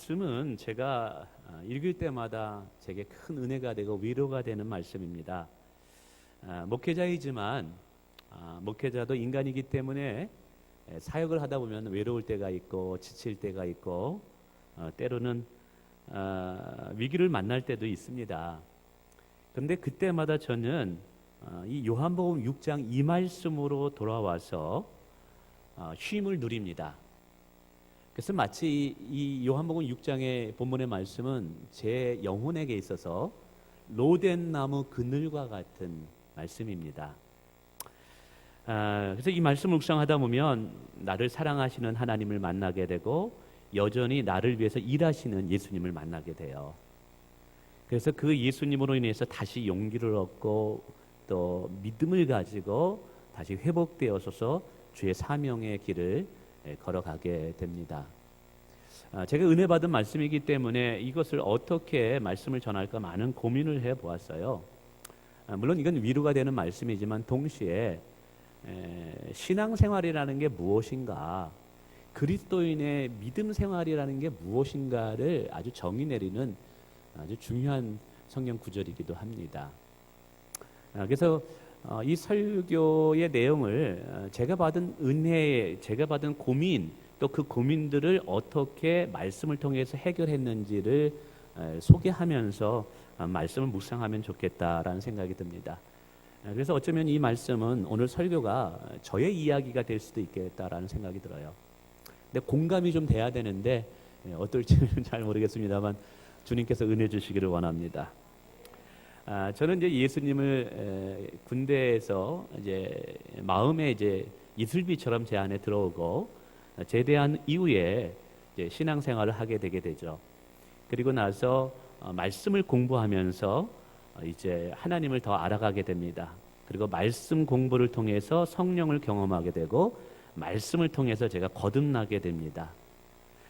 말씀은 제가 읽을 때마다 제게 큰 은혜가 되고 위로가 되는 말씀입니다. 목회자이지만 목회자도 인간이기 때문에 사역을 하다 보면 외로울 때가 있고 지칠 때가 있고 때로는 위기를 만날 때도 있습니다. 그런데 그때마다 저는 이 요한복음 6장 이 말씀으로 돌아와서 쉼을 누립니다. 그래서 마치 이 요한복음 6장의 본문의 말씀은 제 영혼에게 있어서 로된 나무 그늘과 같은 말씀입니다. 그래서 이 말씀을 묵상하다 보면 나를 사랑하시는 하나님을 만나게 되고 여전히 나를 위해서 일하시는 예수님을 만나게 돼요. 그래서 그 예수님으로 인해서 다시 용기를 얻고 또 믿음을 가지고 다시 회복되어서 주의 사명의 길을 걸어가게 됩니다. 제가 은혜 받은 말씀이기 때문에 이것을 어떻게 말씀을 전할까 많은 고민을 해보았어요. 물론 이건 위로가 되는 말씀이지만 동시에 신앙생활이라는 게 무엇인가, 그리스도인의 믿음 생활이라는 게 무엇인가를 아주 정의 내리는 아주 중요한 성경 구절이기도 합니다. 그래서 이 설교의 내용을 제가 받은 은혜, 제가 받은 고민, 또 그 고민들을 어떻게 말씀을 통해서 해결했는지를 소개하면서 말씀을 묵상하면 좋겠다라는 생각이 듭니다. 그래서 어쩌면 이 말씀은 오늘 설교가 저의 이야기가 될 수도 있겠다라는 생각이 들어요. 근데 공감이 좀 돼야 되는데 어떨지는 잘 모르겠습니다만 주님께서 은혜 주시기를 원합니다. 저는 이제 예수님을 군대에서 이제 마음에 이제 이슬비처럼 제 안에 들어오고 제대한 이후에 이제 신앙생활을 하게 되게 되죠. 그리고 나서 말씀을 공부하면서 이제 하나님을 더 알아가게 됩니다. 그리고 말씀 공부를 통해서 성령을 경험하게 되고 말씀을 통해서 제가 거듭나게 됩니다.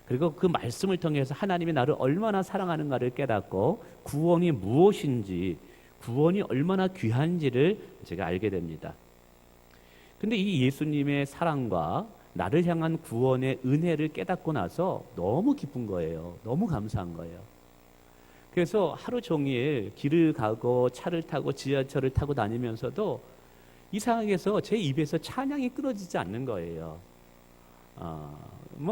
그리고 그 말씀을 통해서 하나님이 나를 얼마나 사랑하는가를 깨닫고 구원이 무엇인지, 구원이 얼마나 귀한지를 제가 알게 됩니다. 근데 이 예수님의 사랑과 나를 향한 구원의 은혜를 깨닫고 나서 너무 기쁜 거예요. 너무 감사한 거예요. 그래서 하루 종일 길을 가고 차를 타고 지하철을 타고 다니면서도 이상하게 해서 제 입에서 찬양이 끊어지지 않는 거예요.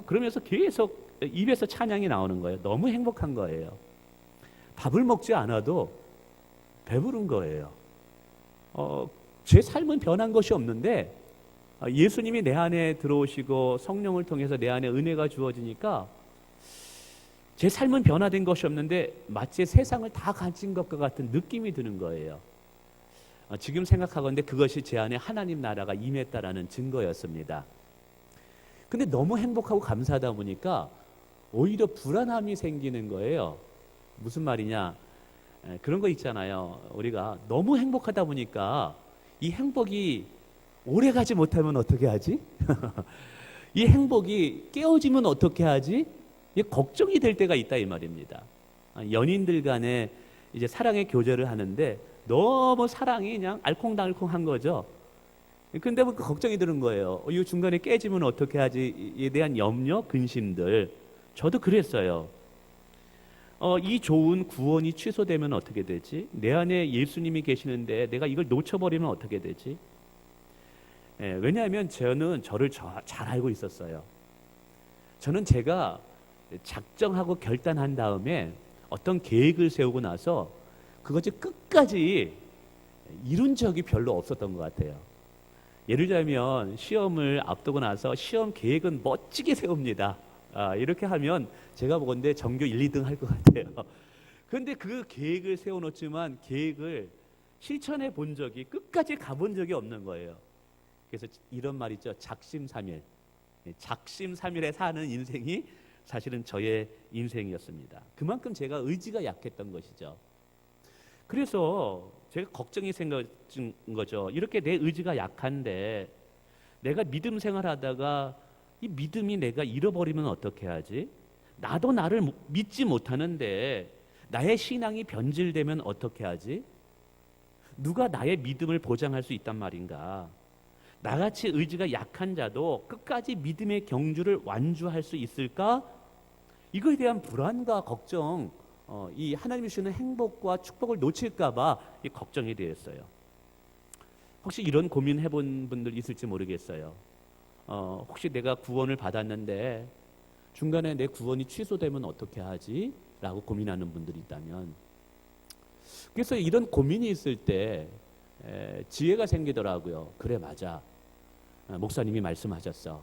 그러면서 계속 입에서 찬양이 나오는 거예요. 너무 행복한 거예요. 밥을 먹지 않아도 배부른 거예요. 제 삶은 변한 것이 없는데 예수님이 내 안에 들어오시고 성령을 통해서 내 안에 은혜가 주어지니까 제 삶은 변화된 것이 없는데 마치 세상을 다 가진 것과 같은 느낌이 드는 거예요. 지금 생각하건대 그것이 제 안에 하나님 나라가 임했다라는 증거였습니다. 근데 너무 행복하고 감사하다 보니까 오히려 불안함이 생기는 거예요. 무슨 말이냐? 그런 거 있잖아요. 우리가 너무 행복하다 보니까 이 행복이 오래 가지 못하면 어떻게 하지? 이 행복이 깨어지면 어떻게 하지? 걱정이 될 때가 있다 이 말입니다. 연인들 간에 이제 사랑의 교제를 하는데 너무 사랑이 그냥 알콩달콩한 거죠. 근데 뭐 걱정이 드는 거예요. 이 중간에 깨지면 어떻게 하지에 대한 염려, 근심들. 저도 그랬어요. 이 좋은 구원이 취소되면 어떻게 되지? 내 안에 예수님이 계시는데 내가 이걸 놓쳐버리면 어떻게 되지? 왜냐하면 저는 저를 잘 알고 있었어요. 저는 제가 작정하고 결단한 다음에 어떤 계획을 세우고 나서 그것이 끝까지 이룬 적이 별로 없었던 것 같아요. 예를 들면 시험을 앞두고 나서 시험 계획은 멋지게 세웁니다. 이렇게 하면 제가 보건대 전교 1, 2등 할 것 같아요. 그런데 그 계획을 세워놓지만 계획을 실천해 본 적이, 끝까지 가본 적이 없는 거예요. 그래서 이런 말 있죠. 작심삼일. 작심삼일에 사는 인생이 사실은 저의 인생이었습니다. 그만큼 제가 의지가 약했던 것이죠. 그래서 제가 걱정이 생긴 거죠. 이렇게 내 의지가 약한데 내가 믿음 생활하다가 이 믿음이 내가 잃어버리면 어떻게 하지? 나도 나를 믿지 못하는데 나의 신앙이 변질되면 어떻게 하지? 누가 나의 믿음을 보장할 수 있단 말인가? 나같이 의지가 약한 자도 끝까지 믿음의 경주를 완주할 수 있을까? 이거에 대한 불안과 걱정, 이 하나님이 주시는 행복과 축복을 놓칠까봐 이 걱정이 되었어요. 혹시 이런 고민 해본 분들 있을지 모르겠어요. 혹시 내가 구원을 받았는데 중간에 내 구원이 취소되면 어떻게 하지? 라고 고민하는 분들이 있다면, 그래서 이런 고민이 있을 때 지혜가 생기더라고요. 그래, 맞아. 목사님이 말씀하셨어.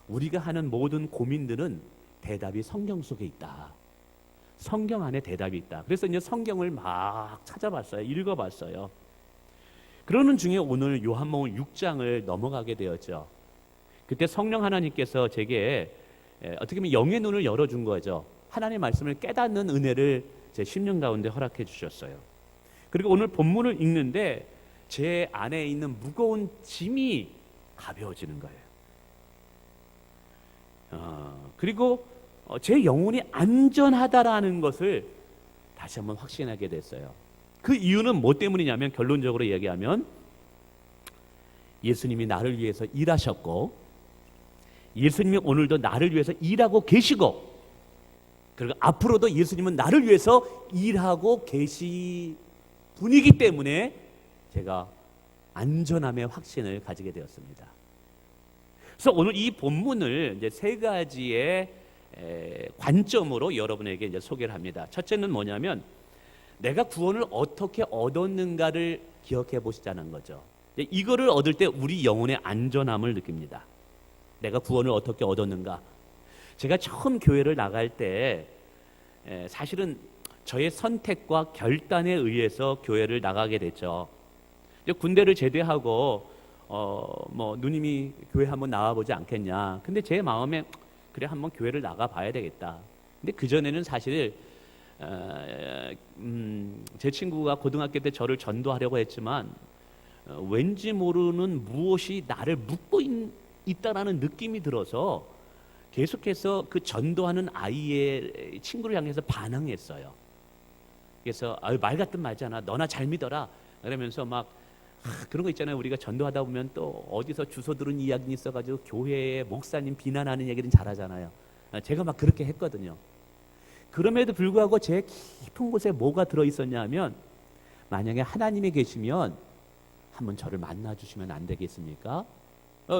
우리가 하는 모든 고민들은 대답이 성경 속에 있다. 성경 안에 대답이 있다. 그래서 이제 성경을 막 찾아봤어요. 읽어봤어요. 그러는 중에 오늘 요한복음 6장을 넘어가게 되었죠. 그때 성령 하나님께서 제게 어떻게 보면 영의 눈을 열어준 거죠. 하나님의 말씀을 깨닫는 은혜를 제 심령 가운데 허락해 주셨어요. 그리고 오늘 본문을 읽는데 제 안에 있는 무거운 짐이 가벼워지는 거예요. 그리고 제 영혼이 안전하다라는 것을 다시 한번 확신하게 됐어요. 그 이유는 뭐 때문이냐면, 결론적으로 이야기하면 예수님이 나를 위해서 일하셨고, 예수님이 오늘도 나를 위해서 일하고 계시고, 그리고 앞으로도 예수님은 나를 위해서 일하고 계시 분이기 때문에 제가 안전함의 확신을 가지게 되었습니다. 그래서 오늘 이 본문을 이제 세 가지의 관점으로 여러분에게 이제 소개를 합니다. 첫째는 뭐냐면, 내가 구원을 어떻게 얻었는가를 기억해 보시자는 거죠. 이거를 얻을 때 우리 영혼의 안전함을 느낍니다. 내가 구원을 어떻게 얻었는가. 제가 처음 교회를 나갈 때 사실은 저의 선택과 결단에 의해서 교회를 나가게 됐죠. 군대를 제대하고 뭐 누님이 교회 한번 나와보지 않겠냐. 근데 제 마음에 그래, 한번 교회를 나가 봐야 되겠다. 근데 그 전에는 사실 제 친구가 고등학교 때 저를 전도하려고 했지만 왠지 모르는 무엇이 나를 묶고 있다라는 느낌이 들어서 계속해서 그 전도하는 아이의 친구를 향해서 반항했어요. 그래서 말 같은 말잖아, 너나 잘 믿어라, 그러면서 막 그런 거 있잖아요. 우리가 전도하다 보면 또 어디서 주워 들은 이야기 있어가지고 교회에 목사님 비난하는 얘기는 잘하잖아요. 제가 막 그렇게 했거든요. 그럼에도 불구하고 제 깊은 곳에 뭐가 들어있었냐 하면, 만약에 하나님이 계시면 한번 저를 만나주시면 안 되겠습니까?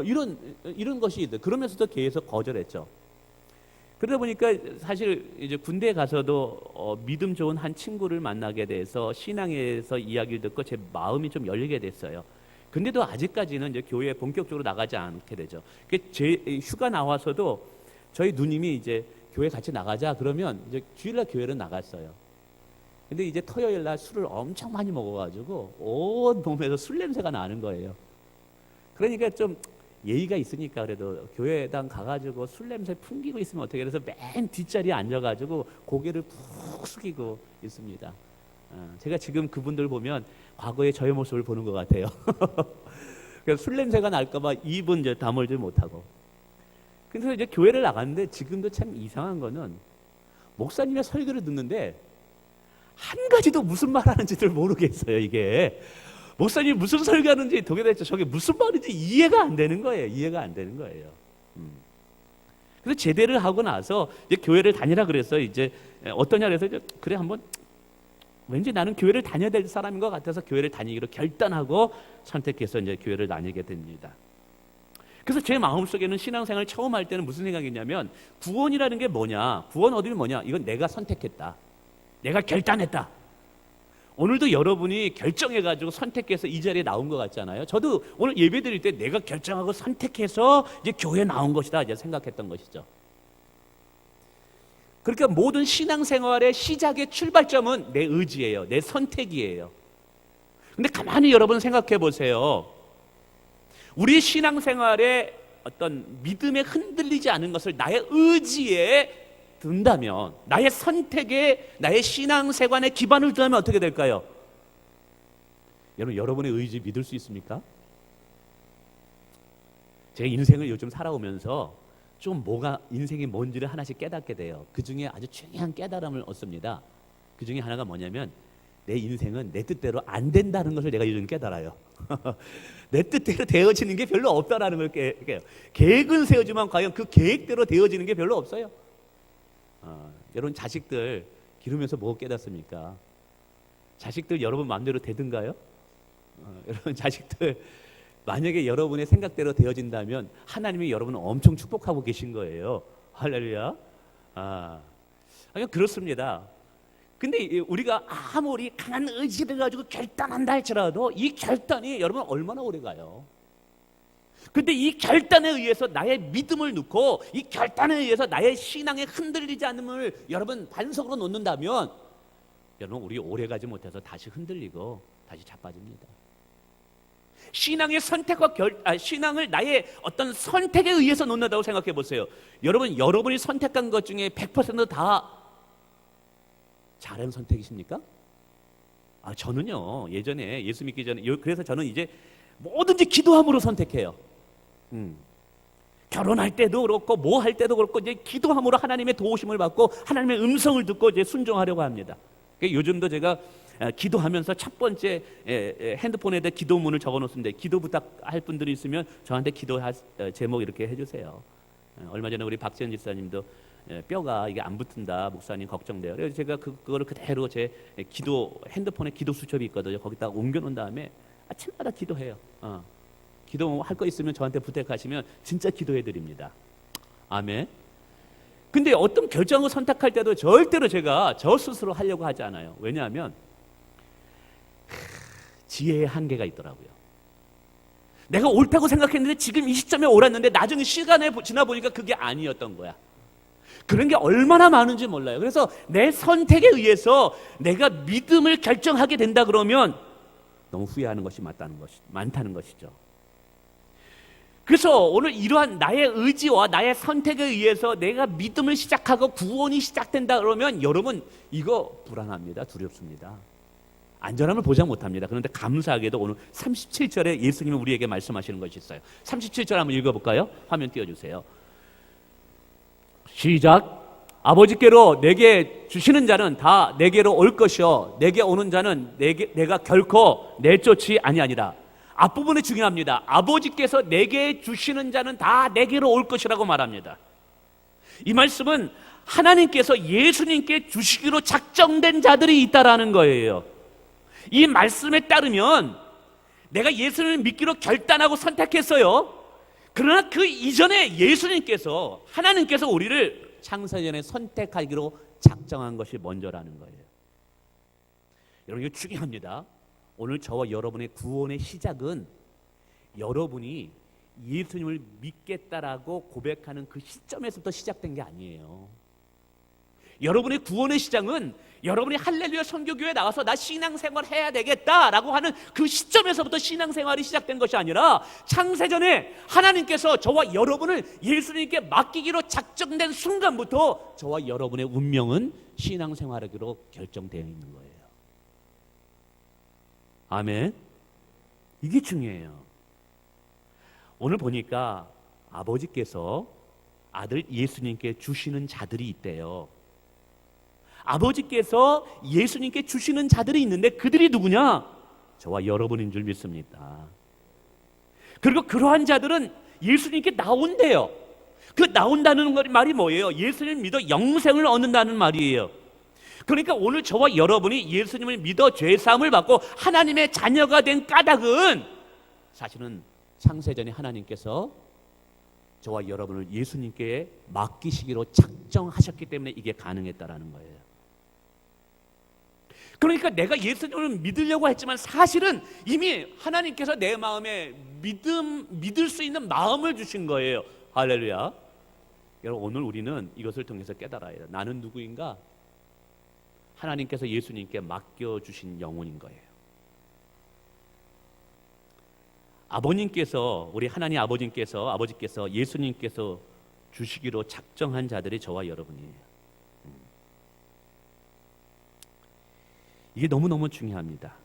이런 것이 있다. 그러면서도 계속 거절했죠. 그러다 보니까 사실 이제 군대에 가서도 믿음 좋은 한 친구를 만나게 돼서 신앙에서 이야기를 듣고 제 마음이 좀 열리게 됐어요. 근데도 아직까지는 이제 교회에 본격적으로 나가지 않게 되죠. 제 휴가 나와서도 저희 누님이 이제 교회 같이 나가자 그러면 이제 주일날 교회를 나갔어요. 근데 이제 토요일날 술을 엄청 많이 먹어가지고 온 몸에서 술 냄새가 나는 거예요. 그러니까 좀 예의가 있으니까 그래도 교회당 가가지고 술 냄새 풍기고 있으면 어떻게, 그래서 맨 뒷자리에 앉아가지고 고개를 푹 숙이고 있습니다. 제가 지금 그분들 보면 과거의 저의 모습을 보는 것 같아요. 그래서 술 냄새가 날까봐 입은 이제 다물지 못하고. 그래서 이제 교회를 나갔는데 지금도 참 이상한 거는 목사님의 설교를 듣는데 한 가지도 무슨 말 하는지를 모르겠어요. 이게 목사님이 무슨 설교하는지 도대체 저게 무슨 말인지 이해가 안 되는 거예요. 이해가 안 되는 거예요. 그래서 제대를 하고 나서 이제 교회를 다니라 그래서 이제 어떠냐 그래서 이제 그래 한번, 왠지 나는 교회를 다녀야 될 사람인 것 같아서 교회를 다니기로 결단하고 선택해서 이제 교회를 다니게 됩니다. 그래서 제 마음속에는 신앙생활 처음 할 때는 무슨 생각이냐면, 구원이라는 게 뭐냐, 구원 얻으면 뭐냐, 이건 내가 선택했다, 내가 결단했다. 오늘도 여러분이 결정해가지고 선택해서 이 자리에 나온 것 같잖아요. 저도 오늘 예배 드릴 때 내가 결정하고 선택해서 이제 교회에 나온 것이다 이제 생각했던 것이죠. 그러니까 모든 신앙생활의 시작의 출발점은 내 의지예요. 내 선택이에요. 근데 가만히 여러분 생각해 보세요. 우리 신앙생활의 어떤 믿음에 흔들리지 않은 것을 나의 의지에 둔다면, 나의 선택에, 나의 신앙생활에 기반을 두면 어떻게 될까요? 여러분, 여러분의 의지 믿을 수 있습니까? 제 인생을 요즘 살아오면서 좀 뭐가 인생이 뭔지를 하나씩 깨닫게 돼요. 그 중에 아주 중요한 깨달음을 얻습니다. 그 중에 하나가 뭐냐면, 내 인생은 내 뜻대로 안 된다는 것을 내가 요즘 깨달아요. 내 뜻대로 되어지는 게 별로 없다라는 걸 깨요. 계획은 세우지만 과연 그 계획대로 되어지는 게 별로 없어요. 여러분 자식들 기르면서 뭐 깨닫습니까? 자식들 여러분 마음대로 되든가요? 여러분 자식들 만약에 여러분의 생각대로 되어진다면 하나님이 여러분을 엄청 축복하고 계신 거예요. 할렐루야. 그냥 그렇습니다. 근데 우리가 아무리 강한 의지를 가지고 결단한다 할지라도 이 결단이 여러분 얼마나 오래 가요? 근데 이 결단에 의해서 나의 믿음을 놓고 이 결단에 의해서 나의 신앙에 흔들리지 않음을 여러분 반석으로 놓는다면 여러분 우리 오래 가지 못해서 다시 흔들리고 다시 자빠집니다. 신앙의 선택과 신앙을 나의 어떤 선택에 의해서 놓는다고 생각해 보세요. 여러분이 선택한 것 중에 100%다 잘한 선택이십니까? 저는요 예전에 예수 믿기 전에 그래서 저는 이제 뭐든지 기도함으로 선택해요. 결혼할 때도 그렇고 뭐 할 때도 그렇고 이제 기도함으로 하나님의 도우심을 받고 하나님의 음성을 듣고 이제 순종하려고 합니다. 요즘도 제가 기도하면서 첫 번째 핸드폰에다 기도문을 적어놓습니다. 기도 부탁할 분들이 있으면 저한테 기도할 제목 이렇게 해주세요. 얼마 전에 우리 박지현 집사님도 뼈가 이게 안 붙은다 목사님 걱정돼요. 그래서 제가 그거를 그대로 제 핸드폰에 기도 수첩이 있거든요. 거기다가 옮겨놓은 다음에 아침마다 기도해요. 기도할 거 있으면 저한테 부탁하시면 진짜 기도해드립니다. 아멘. 근데 어떤 결정을 선택할 때도 절대로 제가 저 스스로 하려고 하지 않아요. 왜냐하면 지혜의 한계가 있더라고요. 내가 옳다고 생각했는데 지금 이 시점에 옳았는데 나중에 시간에 지나 보니까 그게 아니었던 거야. 그런 게 얼마나 많은지 몰라요. 그래서 내 선택에 의해서 내가 믿음을 결정하게 된다 그러면 너무 후회하는 것이 많다는 것이죠. 그래서 오늘 이러한 나의 의지와 나의 선택에 의해서 내가 믿음을 시작하고 구원이 시작된다 그러면 여러분 이거 불안합니다. 두렵습니다. 안전함을 보장 못합니다. 그런데 감사하게도 오늘 37절에 예수님이 우리에게 말씀하시는 것이 있어요. 37절 한번 읽어볼까요? 화면 띄워주세요. 시작. 아버지께로 내게 주시는 자는 다 내게로 올 것이요 내게 오는 자는 내가 결코 내쫓지 아니하니라. 앞부분이 중요합니다. 아버지께서 내게 주시는 자는 다 내게로 올 것이라고 말합니다. 이 말씀은 하나님께서 예수님께 주시기로 작정된 자들이 있다라는 거예요. 이 말씀에 따르면 내가 예수님을 믿기로 결단하고 선택했어요. 그러나 그 이전에 하나님께서 우리를 창세전에 선택하기로 작정한 것이 먼저라는 거예요. 여러분 이거 중요합니다. 오늘 저와 여러분의 구원의 시작은 여러분이 예수님을 믿겠다라고 고백하는 그 시점에서부터 시작된 게 아니에요. 여러분의 구원의 시작은 여러분이 할렐루야 선교교회에 나와서 나 신앙생활 해야 되겠다라고 하는 그 시점에서부터 신앙생활이 시작된 것이 아니라 창세전에 하나님께서 저와 여러분을 예수님께 맡기기로 작정된 순간부터 저와 여러분의 운명은 신앙생활하기로 결정되어 있는 거예요. 아멘. 이게 중요해요. 오늘 보니까 아버지께서 아들 예수님께 주시는 자들이 있대요. 아버지께서 예수님께 주시는 자들이 있는데 그들이 누구냐? 저와 여러분인 줄 믿습니다. 그리고 그러한 자들은 예수님께 나온대요. 그 나온다는 말이 뭐예요? 예수님을 믿어 영생을 얻는다는 말이에요. 그러니까 오늘 저와 여러분이 예수님을 믿어 죄사함을 받고 하나님의 자녀가 된 까닭은 사실은 창세전에 하나님께서 저와 여러분을 예수님께 맡기시기로 작정하셨기 때문에 이게 가능했다라는 거예요. 그러니까 내가 예수님을 믿으려고 했지만 사실은 이미 하나님께서 내 마음에 믿을 수 있는 마음을 주신 거예요. 할렐루야. 여러분 오늘 우리는 이것을 통해서 깨달아야 해요. 나는 누구인가? 하나님께서 예수님께 맡겨주신 영혼인 거예요. 아버님께서 우리 하나님 아버지께서 예수님께서 주시기로 작정한 자들이 저와 여러분이에요. 이게 너무너무 중요합니다.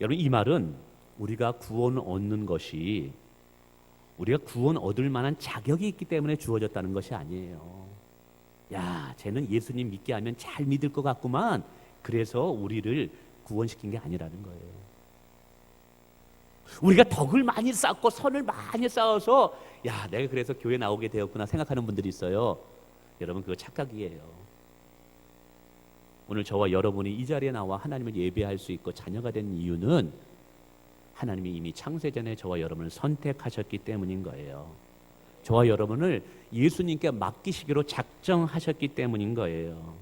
여러분 이 말은 우리가 구원을 얻는 것이 우리가 구원 얻을 만한 자격이 있기 때문에 주어졌다는 것이 아니에요. 야, 쟤는 예수님 믿게 하면 잘 믿을 것 같구만. 그래서 우리를 구원시킨 게 아니라는 거예요. 우리가 덕을 많이 쌓고 선을 많이 쌓아서 야, 내가 그래서 교회 나오게 되었구나 생각하는 분들이 있어요. 여러분, 그거 착각이에요. 오늘 저와 여러분이 이 자리에 나와 하나님을 예배할 수 있고 자녀가 된 이유는 하나님이 이미 창세전에 저와 여러분을 선택하셨기 때문인 거예요. 저와 여러분을 예수님께 맡기시기로 작정하셨기 때문인 거예요.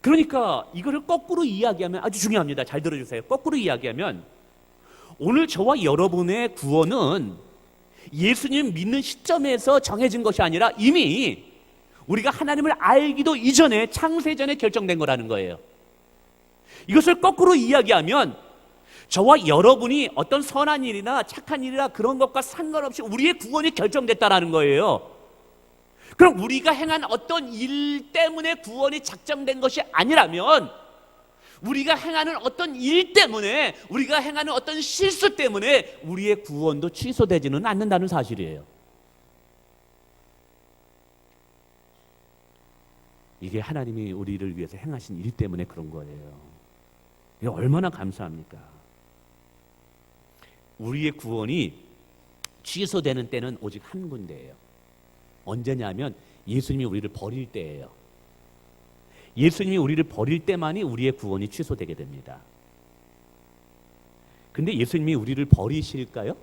그러니까 이거를 거꾸로 이야기하면 아주 중요합니다. 잘 들어주세요. 거꾸로 이야기하면 오늘 저와 여러분의 구원은 예수님 믿는 시점에서 정해진 것이 아니라 이미 우리가 하나님을 알기도 이전에 창세전에 결정된 거라는 거예요. 이것을 거꾸로 이야기하면 저와 여러분이 어떤 선한 일이나 착한 일이나 그런 것과 상관없이 우리의 구원이 결정됐다라는 거예요. 그럼 우리가 행한 어떤 일 때문에 구원이 작정된 것이 아니라면 우리가 행하는 어떤 일 때문에, 우리가 행하는 어떤 실수 때문에 우리의 구원도 취소되지는 않는다는 사실이에요. 이게 하나님이 우리를 위해서 행하신 일 때문에 그런 거예요. 이게 얼마나 감사합니까? 우리의 구원이 취소되는 때는 오직 한 군데예요. 언제냐면 예수님이 우리를 버릴 때예요. 예수님이 우리를 버릴 때만이 우리의 구원이 취소되게 됩니다. 근데 예수님이 우리를 버리실까요?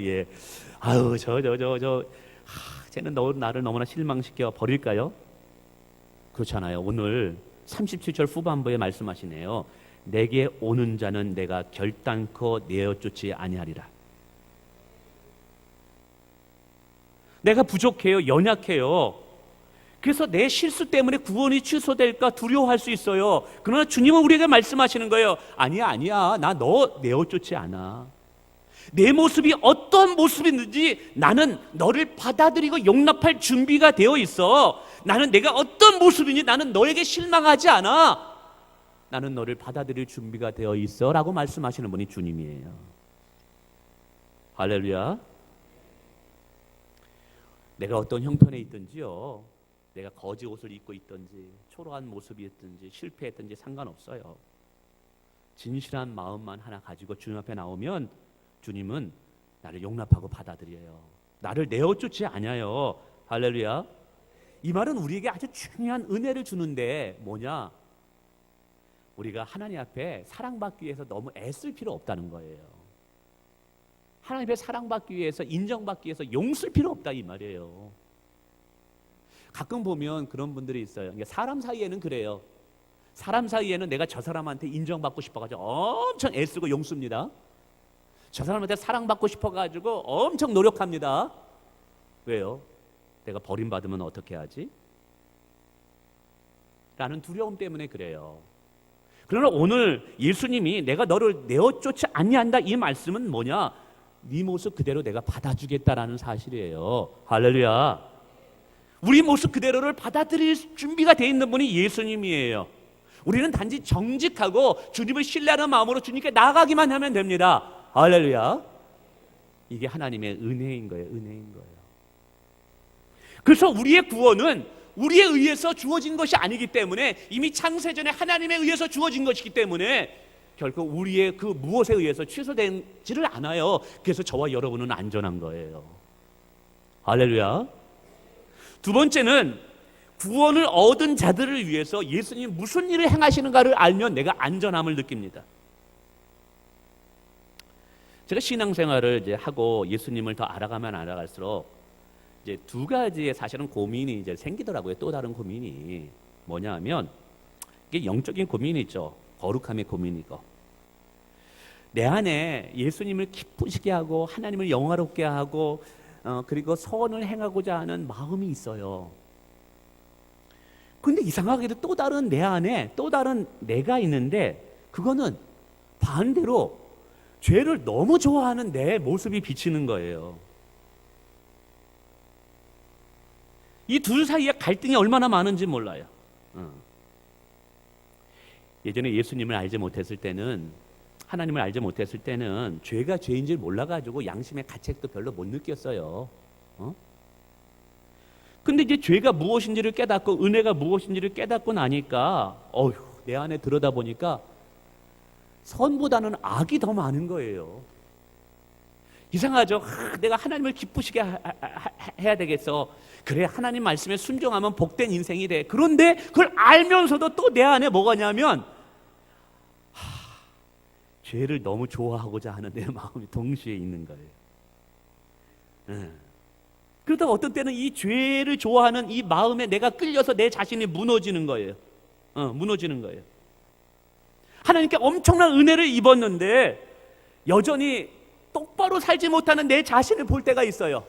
예. 아유, 쟤는 나를 너무나 실망시켜 버릴까요? 그렇잖아요. 오늘 37절 후반부에 말씀하시네요. 내게 오는 자는 내가 결단코 내어 쫓지 아니하리라. 내가 부족해요. 연약해요. 그래서 내 실수 때문에 구원이 취소될까 두려워할 수 있어요. 그러나 주님은 우리에게 말씀하시는 거예요. 아니야. 나 너 내어 쫓지 않아. 내 모습이 어떤 모습이든지 나는 너를 받아들이고 용납할 준비가 되어 있어. 나는 내가 어떤 모습이니 나는 너에게 실망하지 않아. 나는 너를 받아들일 준비가 되어 있어 라고 말씀하시는 분이 주님이에요. 할렐루야. 내가 어떤 형편에 있든지요, 내가 거지 옷을 입고 있든지 초라한 모습이었든지 실패했든지 상관없어요. 진실한 마음만 하나 가지고 주님 앞에 나오면 주님은 나를 용납하고 받아들여요. 나를 내어쫓지 않아요. 할렐루야. 이 말은 우리에게 아주 중요한 은혜를 주는데 뭐냐? 우리가 하나님 앞에 사랑받기 위해서 너무 애쓸 필요 없다는 거예요. 하나님 앞에 사랑받기 위해서, 인정받기 위해서 용쓸 필요 없다 이 말이에요. 가끔 보면 그런 분들이 있어요. 사람 사이에는 그래요. 사람 사이에는 내가 저 사람한테 인정받고 싶어가지고 엄청 애쓰고 용씁니다. 저 사람한테 사랑받고 싶어가지고 엄청 노력합니다. 왜요? 내가 버림받으면 어떻게 하지? 라는 두려움 때문에 그래요. 그러나 오늘 예수님이 내가 너를 내어쫓지 아니한다 이 말씀은 뭐냐? 네 모습 그대로 내가 받아주겠다라는 사실이에요. 할렐루야. 우리 모습 그대로를 받아들일 준비가 되어 있는 분이 예수님이에요. 우리는 단지 정직하고 주님을 신뢰하는 마음으로 주님께 나아가기만 하면 됩니다. 할렐루야. 이게 하나님의 은혜인 거예요. 은혜인 거예요. 그래서 우리의 구원은 우리에 의해서 주어진 것이 아니기 때문에, 이미 창세전에 하나님에 의해서 주어진 것이기 때문에 결코 우리의 그 무엇에 의해서 취소되지를 않아요. 그래서 저와 여러분은 안전한 거예요. 할렐루야. 두 번째는 구원을 얻은 자들을 위해서 예수님이 무슨 일을 행하시는가를 알면 내가 안전함을 느낍니다. 제가 신앙생활을 이제 하고 예수님을 더 알아가면 알아갈수록 이제 두 가지의 사실은 고민이 이제 생기더라고요. 또 다른 고민이 뭐냐 하면, 이게 영적인 고민이죠. 거룩함의 고민이고, 내 안에 예수님을 기쁘시게 하고 하나님을 영화롭게 하고 그리고 선을 행하고자 하는 마음이 있어요. 근데 이상하게도 또 다른 내 안에 또 다른 내가 있는데, 그거는 반대로 죄를 너무 좋아하는 내 모습이 비치는 거예요. 이 둘 사이에 갈등이 얼마나 많은지 몰라요. 예전에 예수님을 알지 못했을 때는, 하나님을 알지 못했을 때는 죄가 죄인지를 몰라가지고 양심의 가책도 별로 못 느꼈어요. 근데 이제 죄가 무엇인지를 깨닫고 은혜가 무엇인지를 깨닫고 나니까 내 안에 들여다보니까 선보다는 악이 더 많은 거예요. 이상하죠? 내가 하나님을 기쁘시게 해야 되겠어. 그래, 하나님 말씀에 순종하면 복된 인생이 돼. 그런데 그걸 알면서도 또 내 안에 뭐가냐면 죄를 너무 좋아하고자 하는 내 마음이 동시에 있는 거예요. 그러다 어떤 때는 이 죄를 좋아하는 이 마음에 내가 끌려서 내 자신이 무너지는 거예요. 무너지는 거예요. 하나님께 엄청난 은혜를 입었는데 여전히 똑바로 살지 못하는 내 자신을 볼 때가 있어요.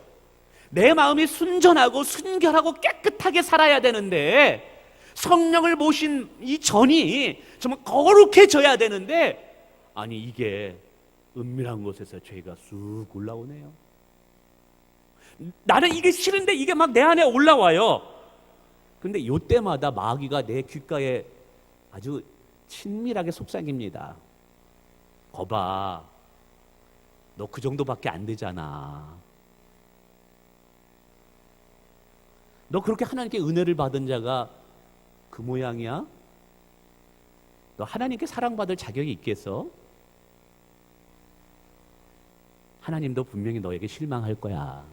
내 마음이 순전하고 순결하고 깨끗하게 살아야 되는데, 성령을 모신 이 전이 정말 거룩해져야 되는데, 아니 이게 은밀한 곳에서 죄가 쑥 올라오네요. 나는 이게 싫은데 이게 막 내 안에 올라와요. 근데 이때마다 마귀가 내 귓가에 아주 친밀하게 속삭입니다. 거봐, 너 그 정도밖에 안 되잖아. 너 그렇게 하나님께 은혜를 받은 자가 그 모양이야? 너 하나님께 사랑받을 자격이 있겠어? 하나님도 분명히 너에게 실망할 거야.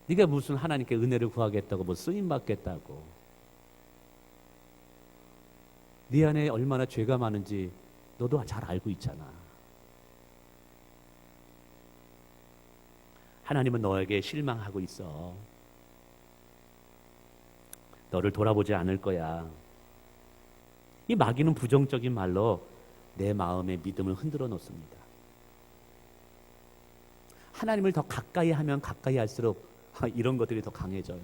네가 무슨 하나님께 은혜를 구하겠다고, 뭐 쓰임 받겠다고. 네 안에 얼마나 죄가 많은지 너도 잘 알고 있잖아. 하나님은 너에게 실망하고 있어. 너를 돌아보지 않을 거야. 이 마귀는 부정적인 말로 내 마음의 믿음을 흔들어 놓습니다. 하나님을 더 가까이 하면 가까이 할수록 이런 것들이 더 강해져요.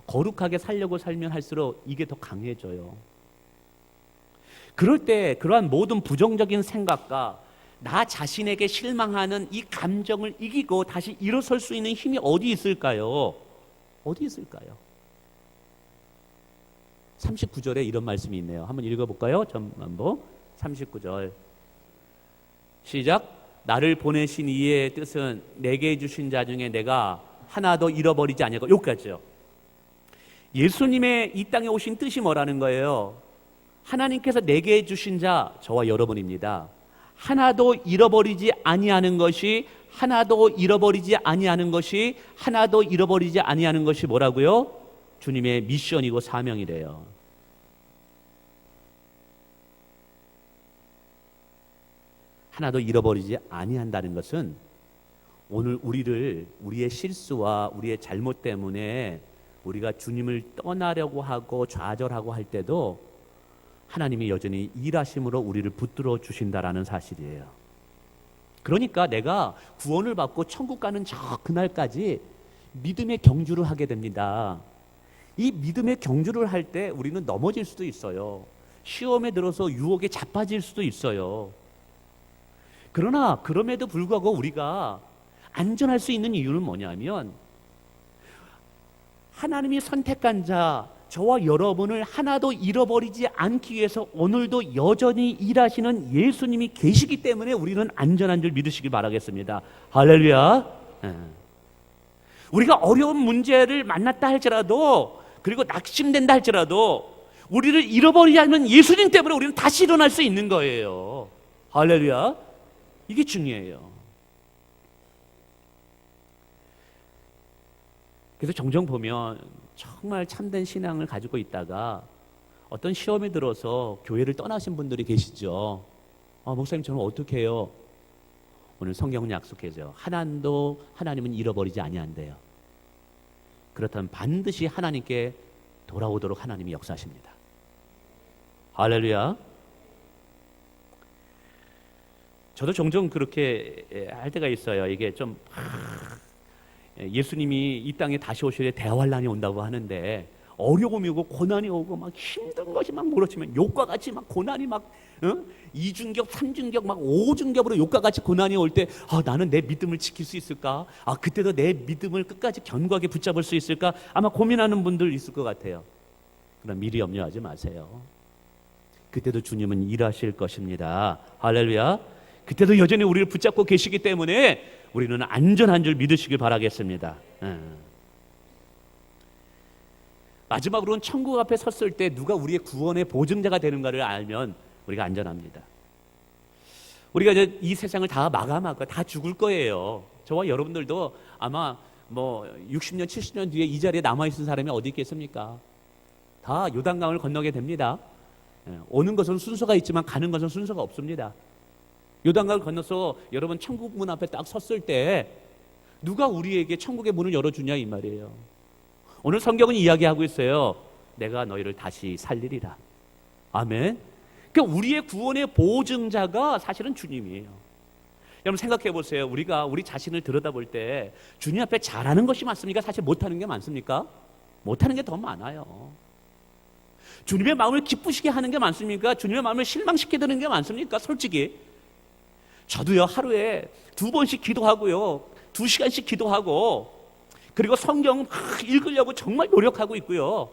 거룩하게 살려고 살면 할수록 이게 더 강해져요. 그럴 때 그러한 모든 부정적인 생각과 나 자신에게 실망하는 이 감정을 이기고 다시 일어설 수 있는 힘이 어디 있을까요? 어디 있을까요? 39절에 이런 말씀이 있네요. 한번 읽어볼까요? 전만보 39절 시작. 나를 보내신 이의 뜻은 내게 주신 자 중에 내가 하나도 잃어버리지 아니하고. 여기까지요. 예수님의 이 땅에 오신 뜻이 뭐라는 거예요? 하나님께서 내게 주신 자, 저와 여러분입니다. 하나도 잃어버리지 아니하는 것이, 하나도 잃어버리지 아니하는 것이, 하나도 잃어버리지 아니하는 것이 뭐라고요? 주님의 미션이고 사명이래요. 하나도 잃어버리지 아니한다는 것은 오늘 우리의 실수와 우리의 잘못 때문에 우리가 주님을 떠나려고 하고 좌절하고 할 때도 하나님이 여전히 일하심으로 우리를 붙들어 주신다라는 사실이에요. 그러니까 내가 구원을 받고 천국 가는 저 그날까지 믿음의 경주를 하게 됩니다. 이 믿음의 경주를 할 때 우리는 넘어질 수도 있어요. 시험에 들어서 유혹에 자빠질 수도 있어요. 그러나 그럼에도 불구하고 우리가 안전할 수 있는 이유는 뭐냐면, 하나님이 선택한 자, 저와 여러분을 하나도 잃어버리지 않기 위해서 오늘도 여전히 일하시는 예수님이 계시기 때문에 우리는 안전한 줄 믿으시길 바라겠습니다. 할렐루야. 우리가 어려운 문제를 만났다 할지라도, 그리고 낙심된다 할지라도 우리를 잃어버리지 않는 예수님 때문에 우리는 다시 일어날 수 있는 거예요. 할렐루야. 이게 중요해요. 그래서 종종 보면 정말 참된 신앙을 가지고 있다가 어떤 시험에 들어서 교회를 떠나신 분들이 계시죠. 목사님 저는 어떻게 해요? 오늘 성경은 약속해줘요. 하나님은 잃어버리지 아니한대요. 그렇다면 반드시 하나님께 돌아오도록 하나님이 역사하십니다. 할렐루야. 저도 종종 그렇게 할 때가 있어요. 이게 좀 예수님이 이 땅에 다시 오실 때 대환란이 온다고 하는데, 어려움이 오고 고난이 오고 막 힘든 것이 막 몰아치면 욕과 같이 막 고난이 막 2중겹, 3중겹, 막 5중겹으로 욕과 같이 고난이 올 때 나는 내 믿음을 지킬 수 있을까? 그때도 내 믿음을 끝까지 견고하게 붙잡을 수 있을까? 아마 고민하는 분들 있을 것 같아요. 그러나 미리 염려하지 마세요. 그때도 주님은 일하실 것입니다. 할렐루야. 그때도 여전히 우리를 붙잡고 계시기 때문에 우리는 안전한 줄 믿으시길 바라겠습니다. 마지막으로는 천국 앞에 섰을 때 누가 우리의 구원의 보증자가 되는가를 알면 우리가 안전합니다. 우리가 이제 이 세상을 다 마감하고 다 죽을 거예요. 저와 여러분들도 아마 뭐 60년, 70년 뒤에 이 자리에 남아있는 사람이 어디 있겠습니까? 다 요단강을 건너게 됩니다. 오는 것은 순서가 있지만 가는 것은 순서가 없습니다. 요단강을 건너서 여러분 천국 문 앞에 딱 섰을 때 누가 우리에게 천국의 문을 열어주냐 이 말이에요. 오늘 성경은 이야기하고 있어요. 내가 너희를 다시 살리리라. 아멘. 그러니까 우리의 구원의 보증자가 사실은 주님이에요. 여러분 생각해 보세요. 우리가 우리 자신을 들여다볼 때 주님 앞에 잘하는 것이 많습니까? 사실 못하는 게 많습니까? 못하는 게 더 많아요. 주님의 마음을 기쁘시게 하는 게 많습니까? 주님의 마음을 실망시키는 게 많습니까? 솔직히 저도요 하루에 2번씩 기도하고요 2시간씩 기도하고 그리고 성경 읽으려고 정말 노력하고 있고요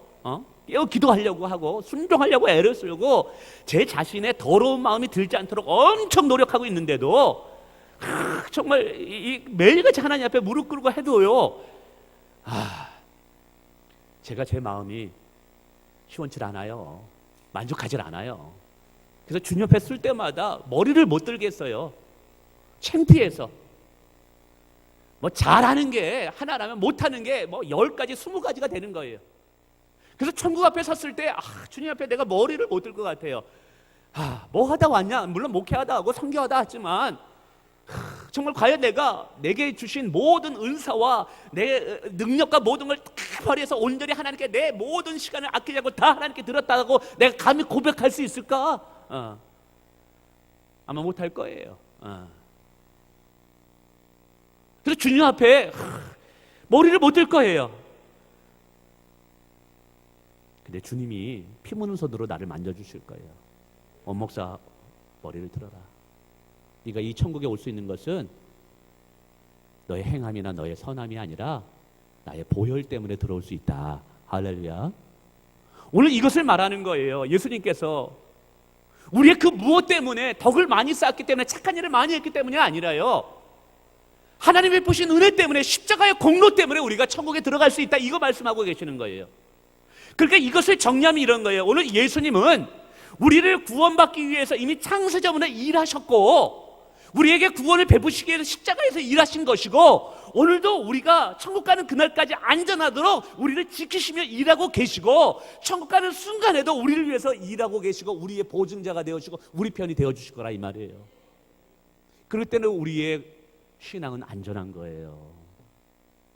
깨어 기도하려고 하고 순종하려고 애를 쓰고 제 자신의 더러운 마음이 들지 않도록 엄청 노력하고 있는데도 정말 매일같이 하나님 앞에 무릎 꿇고 해도요 제가 제 마음이 시원치 않아요. 만족하질 않아요. 그래서 주님 앞에 쓸 때마다 머리를 못 들겠어요. 창피해서. 뭐 잘하는 게 하나라면 못하는 게 뭐 10가지 20가지가 되는 거예요. 그래서 천국 앞에 섰을 때 주님 앞에 내가 머리를 못 들 것 같아요. 뭐 하다 왔냐? 물론 목회하다 하고 선교하다 했지만 정말 과연 내가 내게 주신 모든 은사와 내 능력과 모든 걸 다 발휘해서 온전히 하나님께 내 모든 시간을 아끼려고 다 하나님께 드렸다고 내가 감히 고백할 수 있을까? 아마 못할 거예요. 그래서 주님 앞에 머리를 못 들 거예요. 근데 주님이 피 묻는 손으로 나를 만져주실 거예요. 원목사 머리를 들어라. 네가 이 천국에 올 수 있는 것은 너의 행함이나 너의 선함이 아니라 나의 보혈 때문에 들어올 수 있다. 할렐루야. 오늘 이것을 말하는 거예요. 예수님께서 우리의 그 무엇 때문에 덕을 많이 쌓았기 때문에 착한 일을 많이 했기 때문이 아니라요 하나님의 보신 은혜 때문에 십자가의 공로 때문에 우리가 천국에 들어갈 수 있다. 이거 말씀하고 계시는 거예요. 그러니까 이것을 정리하면 이런 거예요. 오늘 예수님은 우리를 구원받기 위해서 이미 창세전부터 일하셨고 우리에게 구원을 베푸시기 위해서 십자가에서 일하신 것이고 오늘도 우리가 천국 가는 그날까지 안전하도록 우리를 지키시며 일하고 계시고 천국 가는 순간에도 우리를 위해서 일하고 계시고 우리의 보증자가 되어주시고 우리 편이 되어주실 거라 이 말이에요. 그럴 때는 우리의 신앙은 안전한 거예요.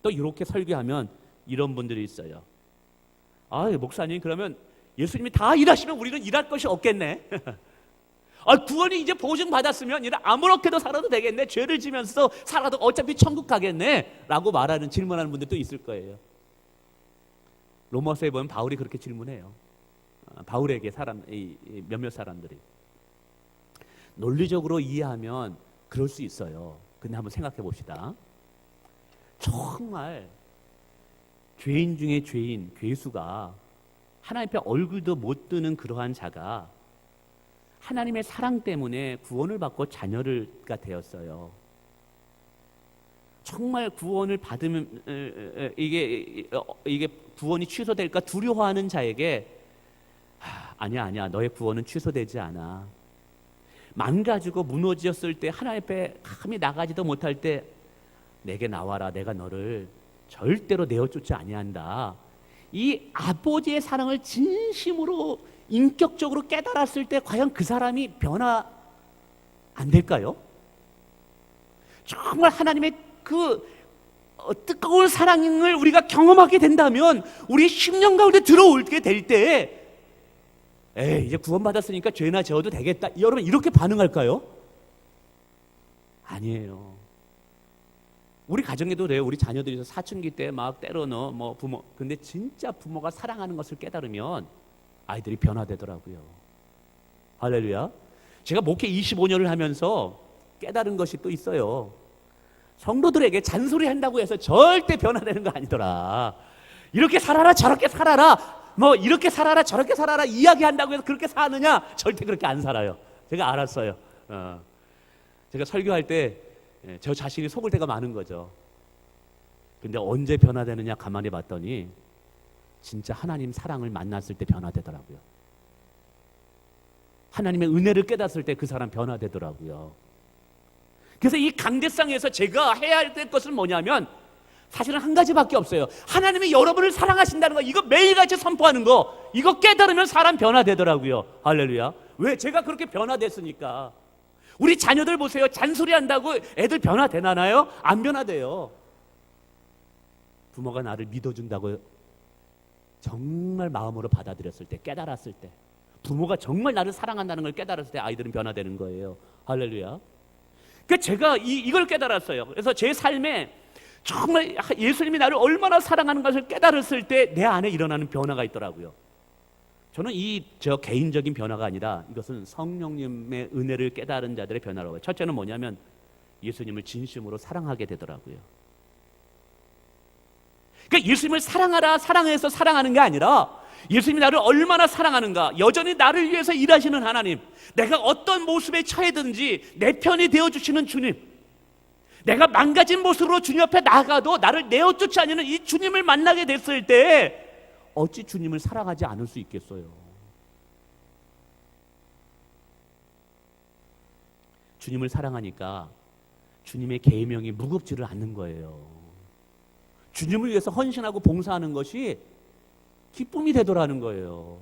또 이렇게 설교하면 이런 분들이 있어요. 목사님 그러면 예수님이 다 일하시면 우리는 일할 것이 없겠네. 구원이 이제 보증받았으면 아무렇게도 살아도 되겠네. 죄를 지면서 살아도 어차피 천국 가겠네 라고 말하는 질문하는 분들도 있을 거예요. 로마서에 보면 바울이 그렇게 질문해요. 바울에게 몇몇 사람들이 논리적으로 이해하면 그럴 수 있어요. 근데 한번 생각해 봅시다. 정말 죄인 중에 죄인, 괴수가 하나님 앞에 얼굴도 못 드는 그러한 자가 하나님의 사랑 때문에 구원을 받고 자녀가 되었어요. 정말 구원을 받으면 이게 구원이 취소될까 두려워하는 자에게 아니야 너의 구원은 취소되지 않아. 망가지고 무너졌을 때 하나님 앞에 감히 나가지도 못할 때 내게 나와라. 내가 너를 절대로 내어쫓지 아니한다. 이 아버지의 사랑을 진심으로 인격적으로 깨달았을 때 과연 그 사람이 변화 안 될까요? 정말 하나님의 그 뜨거운 사랑을 우리가 경험하게 된다면 우리 심령 가운데 들어오게 될 때 이제 구원받았으니까 죄나 지어도 되겠다. 여러분 이렇게 반응할까요? 아니에요. 우리 가정에도 그래요. 우리 자녀들이 사춘기 때 막 때려넣어 부모. 근데 진짜 부모가 사랑하는 것을 깨달으면 아이들이 변화되더라고요. 할렐루야. 제가 목회 25년을 하면서 깨달은 것이 또 있어요. 성도들에게 잔소리한다고 해서 절대 변화되는 거 아니더라. 이렇게 살아라 저렇게 살아라 이렇게 살아라 저렇게 살아라 이야기한다고 해서 그렇게 사느냐? 절대 그렇게 안 살아요. 제가 알았어요. 제가 설교할 때 저 자신이 속을 때가 많은 거죠. 근데 언제 변화되느냐 가만히 봤더니 진짜 하나님 사랑을 만났을 때 변화되더라고요. 하나님의 은혜를 깨닫을 때 그 사람 변화되더라고요. 그래서 이 강대상에서 제가 해야 될 것은 뭐냐면 사실은 한 가지밖에 없어요. 하나님이 여러분을 사랑하신다는 거, 이거 매일같이 선포하는 거, 이거 깨달으면 사람 변화되더라고요. 할렐루야. 왜? 제가 그렇게 변화됐으니까. 우리 자녀들 보세요. 잔소리한다고 애들 변화되나요? 안 변화돼요. 부모가 나를 믿어준다고 정말 마음으로 받아들였을 때, 깨달았을 때, 부모가 정말 나를 사랑한다는 걸 깨달았을 때 아이들은 변화되는 거예요. 할렐루야. 그러니까 제가 이걸 깨달았어요. 그래서 제 삶에 정말 예수님이 나를 얼마나 사랑하는 것을 깨달았을 때 내 안에 일어나는 변화가 있더라고요. 저는 저 개인적인 변화가 아니라 이것은 성령님의 은혜를 깨달은 자들의 변화라고요. 첫째는 뭐냐면 예수님을 진심으로 사랑하게 되더라고요. 그러니까 예수님을 사랑하라, 사랑해서 사랑하는 게 아니라 예수님이 나를 얼마나 사랑하는가, 여전히 나를 위해서 일하시는 하나님, 내가 어떤 모습에 처해든지 내 편이 되어주시는 주님, 내가 망가진 모습으로 주님 앞에 나가도 나를 내어쫓지 않는 이 주님을 만나게 됐을 때 어찌 주님을 사랑하지 않을 수 있겠어요. 주님을 사랑하니까 주님의 계명이 무겁지를 않는 거예요. 주님을 위해서 헌신하고 봉사하는 것이 기쁨이 되더라는 거예요.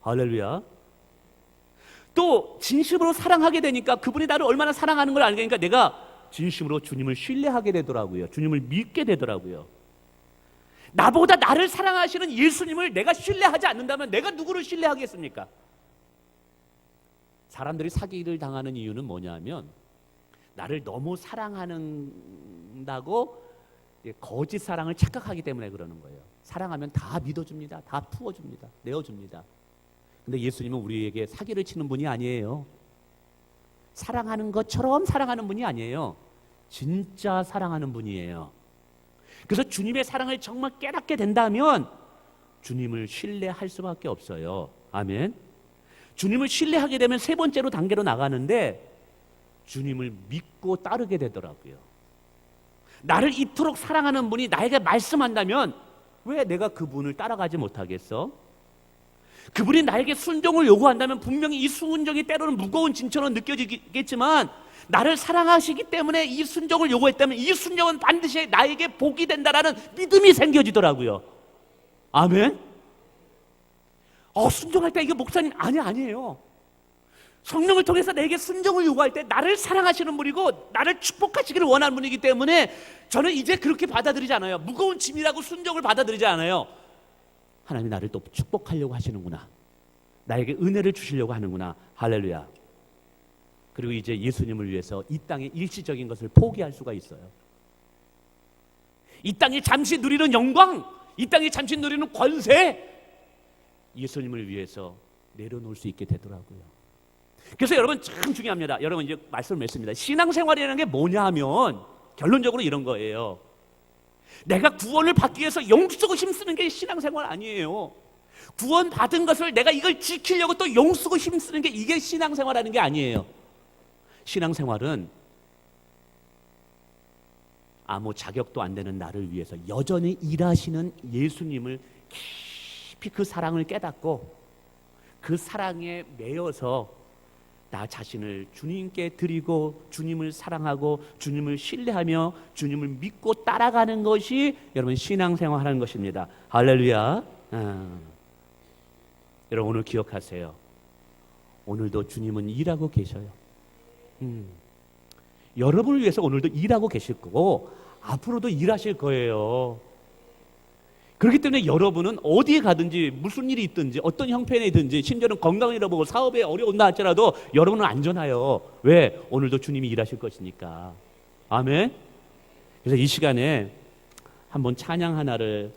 할렐루야. 또 진심으로 사랑하게 되니까 그분이 나를 얼마나 사랑하는 걸 알게 되니까 내가 진심으로 주님을 신뢰하게 되더라고요. 주님을 믿게 되더라고요. 나보다 나를 사랑하시는 예수님을 내가 신뢰하지 않는다면 내가 누구를 신뢰하겠습니까? 사람들이 사기를 당하는 이유는 뭐냐면 나를 너무 사랑한다고 거짓 사랑을 착각하기 때문에 그러는 거예요. 사랑하면 다 믿어줍니다. 다 풀어줍니다. 내어줍니다. 근데 예수님은 우리에게 사기를 치는 분이 아니에요. 사랑하는 것처럼 사랑하는 분이 아니에요. 진짜 사랑하는 분이에요. 그래서 주님의 사랑을 정말 깨닫게 된다면 주님을 신뢰할 수밖에 없어요. 아멘. 주님을 신뢰하게 되면 세 번째로 단계로 나가는데 주님을 믿고 따르게 되더라고요. 나를 이토록 사랑하는 분이 나에게 말씀한다면 왜 내가 그분을 따라가지 못하겠어? 그분이 나에게 순종을 요구한다면 분명히 이 순종이 때로는 무거운 짐처럼 느껴지겠지만 나를 사랑하시기 때문에 이 순종을 요구했다면 이 순종은 반드시 나에게 복이 된다라는 믿음이 생겨지더라고요. 아멘. 순종할 때 이게 목사님 아니에요. 성령을 통해서 내게 순종을 요구할 때 나를 사랑하시는 분이고 나를 축복하시기를 원하는 분이기 때문에 저는 이제 그렇게 받아들이지 않아요. 무거운 짐이라고 순종을 받아들이지 않아요. 하나님이 나를 또 축복하려고 하시는구나. 나에게 은혜를 주시려고 하는구나. 할렐루야. 그리고 이제 예수님을 위해서 이 땅의 일시적인 것을 포기할 수가 있어요. 이 땅에 잠시 누리는 영광, 이 땅에 잠시 누리는 권세, 예수님을 위해서 내려놓을 수 있게 되더라고요. 그래서 여러분 참 중요합니다. 여러분 이제 말씀을 맺습니다. 신앙생활이라는 게 뭐냐 하면 결론적으로 이런 거예요. 내가 구원을 받기 위해서 용쓰고 힘쓰는 게 신앙생활 아니에요. 구원 받은 것을 내가 이걸 지키려고 또 용쓰고 힘쓰는 게 이게 신앙생활하는 게 아니에요. 신앙생활은 아무 자격도 안 되는 나를 위해서 여전히 일하시는 예수님을 깊이 그 사랑을 깨닫고 그 사랑에 매여서 나 자신을 주님께 드리고 주님을 사랑하고 주님을 신뢰하며 주님을 믿고 따라가는 것이 여러분 신앙생활하는 것입니다. 할렐루야. 여러분 오늘 기억하세요. 오늘도 주님은 일하고 계셔요. 여러분을 위해서 오늘도 일하고 계실 거고 앞으로도 일하실 거예요. 그렇기 때문에 여러분은 어디에 가든지 무슨 일이 있든지 어떤 형편이든지 심지어는 건강을 잃어보고 사업에 어려운다 할지라도 여러분은 안전해요. 왜? 오늘도 주님이 일하실 것이니까. 아멘. 그래서 이 시간에 한번 찬양 하나를